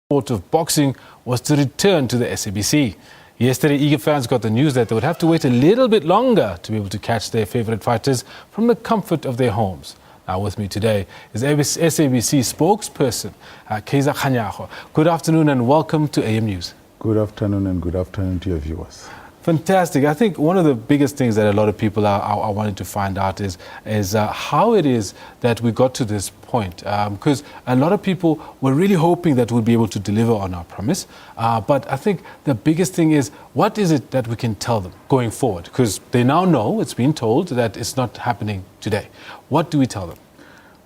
sport of boxing was to return to the SABC. Yesterday, eager fans got the news that they would have to wait a little bit longer to be able to catch their favourite fighters from the comfort of their homes. Now with me today is SABC spokesperson, Kaizer Kganyago. Good afternoon and welcome to AM News. Good afternoon and good afternoon to your viewers. Fantastic. I think one of the biggest things that a lot of people are wanting to find out is how it is that we got to this point. Because a lot of people were really hoping that we'd be able to deliver on our promise. But I think the biggest thing is, what is it that we can tell them going forward? Because they now know, it's been told, that it's not happening today. What do we tell them?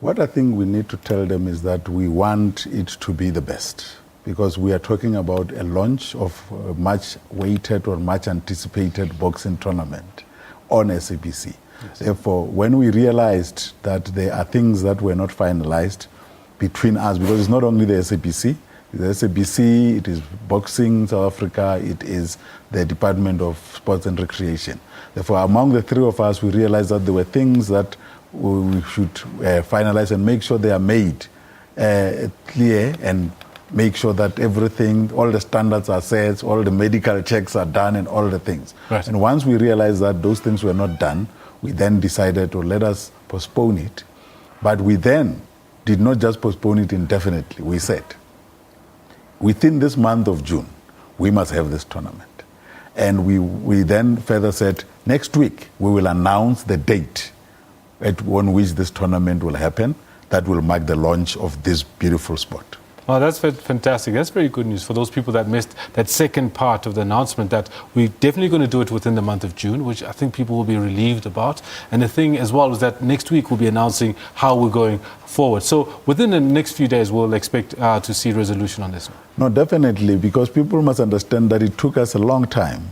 What I think we need to tell them is that we want it to be the best, because we are talking about a launch of a much awaited or much anticipated boxing tournament on SABC. Yes. Therefore, when we realized that there are things that were not finalized between us, because it's not only the SABC, it is Boxing South Africa, it is the Department of Sports and Recreation. Therefore, among the three of us, we realized that there were things that we should finalize and make sure they are made clear and make sure that everything, all the standards are set, all the medical checks are done and all the things. Right. And once we realized that those things were not done, we then decided to let us postpone it. But we then did not just postpone it indefinitely. We said, within this month of June, we must have this tournament. And we then further said, next week, we will announce the date on which this tournament will happen. That will mark the launch of this beautiful sport. Oh, that's fantastic. That's very good news for those people that missed that second part of the announcement, that we're definitely going to do it within the month of June, which I think people will be relieved about. And the thing as well is that next week we'll be announcing how we're going forward. So within the next few days, we'll expect to see resolution on this. No, definitely, because people must understand that it took us a long time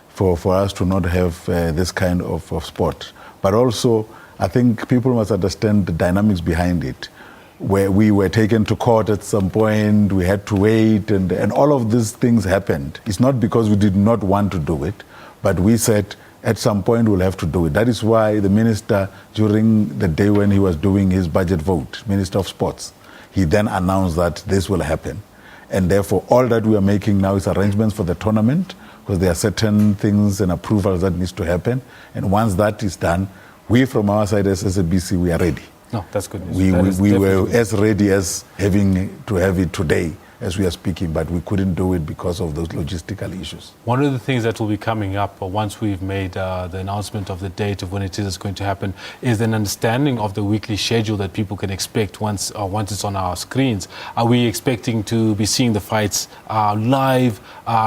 for us to not have this kind of sport. But also, I think people must understand the dynamics behind it, where we were taken to court at some point, we had to wait, and all of these things happened. It's not because we did not want to do it, but we said at some point we'll have to do it. That is why the minister, during the day when he was doing his budget vote, Minister of Sports, he then announced that this will happen. And therefore, all that we are making now is arrangements for the tournament, because there are certain things and approvals that needs to happen. And once that is done, we from our side as SABC, we are ready. No, that's good news. We were as ready as having to have it today as we are speaking, but we couldn't do it because of those logistical issues. One of the things that will be coming up once we've made the announcement of the date of when it is going to happen is an understanding of the weekly schedule that people can expect once it's on our screens. Are we expecting to be seeing the fights live?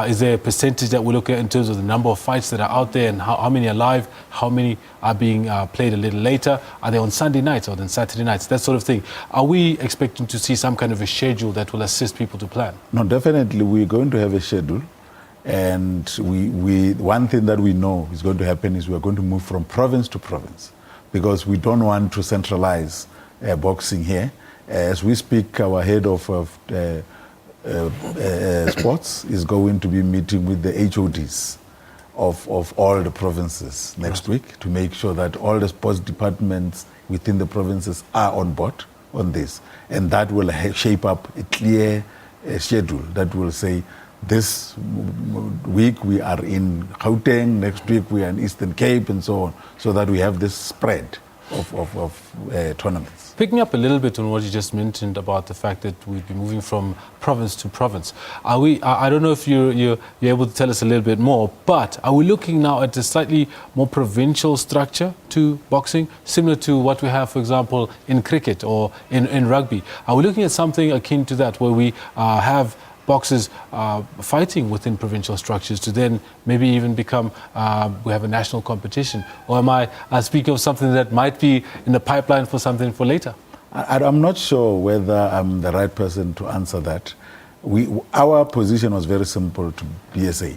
Is there a percentage that we look at in terms of the number of fights that are out there and how many are live, how many are being played a little later? Are they on Sunday nights or on Saturday nights? That sort of thing. Are we expecting to see some kind of a schedule that will assist people to plan? No, definitely we're going to have a schedule, and one thing that we know is going to happen is we're going to move from province to province, because we don't want to centralize boxing here. As we speak, our head of sports is going to be meeting with the HODs of all the provinces next week to make sure that all the sports departments within the provinces are on board on this, and that will shape up a clear schedule that will say this week we are in Gauteng, next week we are in Eastern Cape, and so on, so that we have this spread of tournaments. Picking up a little bit on what you just mentioned about the fact that we'd be moving from province to province, I don't know if you're able to tell us a little bit more, but are we looking now at a slightly more provincial structure to boxing, similar to what we have, for example, in cricket or in rugby? Are we looking at something akin to that, where we have boxers fighting within provincial structures to then maybe even become, we have a national competition? Or am I speaking of something that might be in the pipeline for something for later? I'm not sure whether I'm the right person to answer that. Our position was very simple to BSA.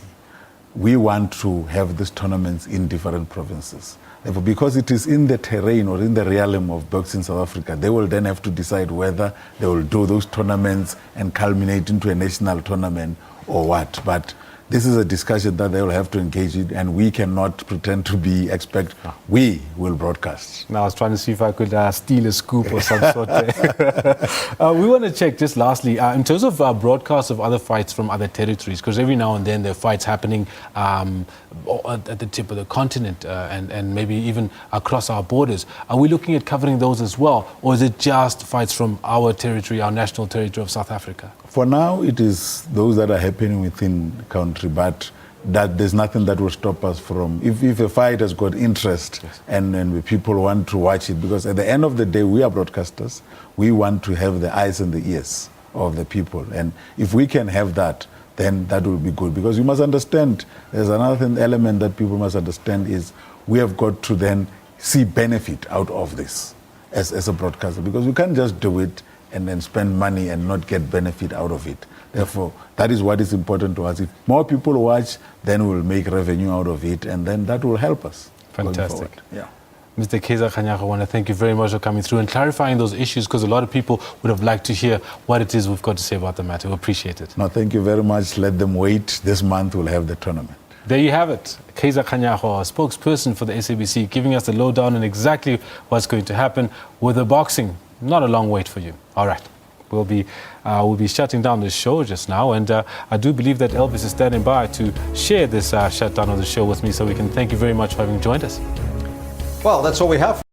We want to have these tournaments in different provinces. Therefore, because it is in the terrain or in the realm of Boxing South Africa, they will then have to decide whether they will do those tournaments and culminate into a national tournament or what. But this is a discussion that they will have to engage in, and we cannot pretend to be expect we will broadcast. Now, I was trying to see if I could steal a scoop or some sort there. We want to check, just lastly, in terms of broadcasts of other fights from other territories, because every now and then there are fights happening at the tip of the continent and maybe even across our borders. Are we looking at covering those as well, or is it just fights from our territory, our national territory of South Africa? For now, it is those that are happening within the country, but that there's nothing that will stop us from, if a fight has got interest, yes, and people want to watch it, because at the end of the day, we are broadcasters. We want to have the eyes and the ears of the people. And if we can have that, then that will be good. Because you must understand, there's another element that people must understand is we have got to then see benefit out of this as a broadcaster, because we can't just do it and then spend money and not get benefit out of it. Therefore, that is what is important to us. If more people watch, then we'll make revenue out of it, and then that will help us. Fantastic. Yeah. Mr. Kaizer Kganyago, I want to thank you very much for coming through and clarifying those issues, because a lot of people would have liked to hear what it is we've got to say about the matter. We appreciate it. No, thank you very much. Let them wait. This month we'll have the tournament. There you have it. Kaizer Kganyago, a spokesperson for the SABC, giving us the lowdown on exactly what's going to happen with the boxing. Not a long wait for you. All right. We'll be shutting down the show just now, and I do believe that Elvis is standing by to share this shutdown of the show with me, so we can thank you very much for having joined us. Well, that's all we have.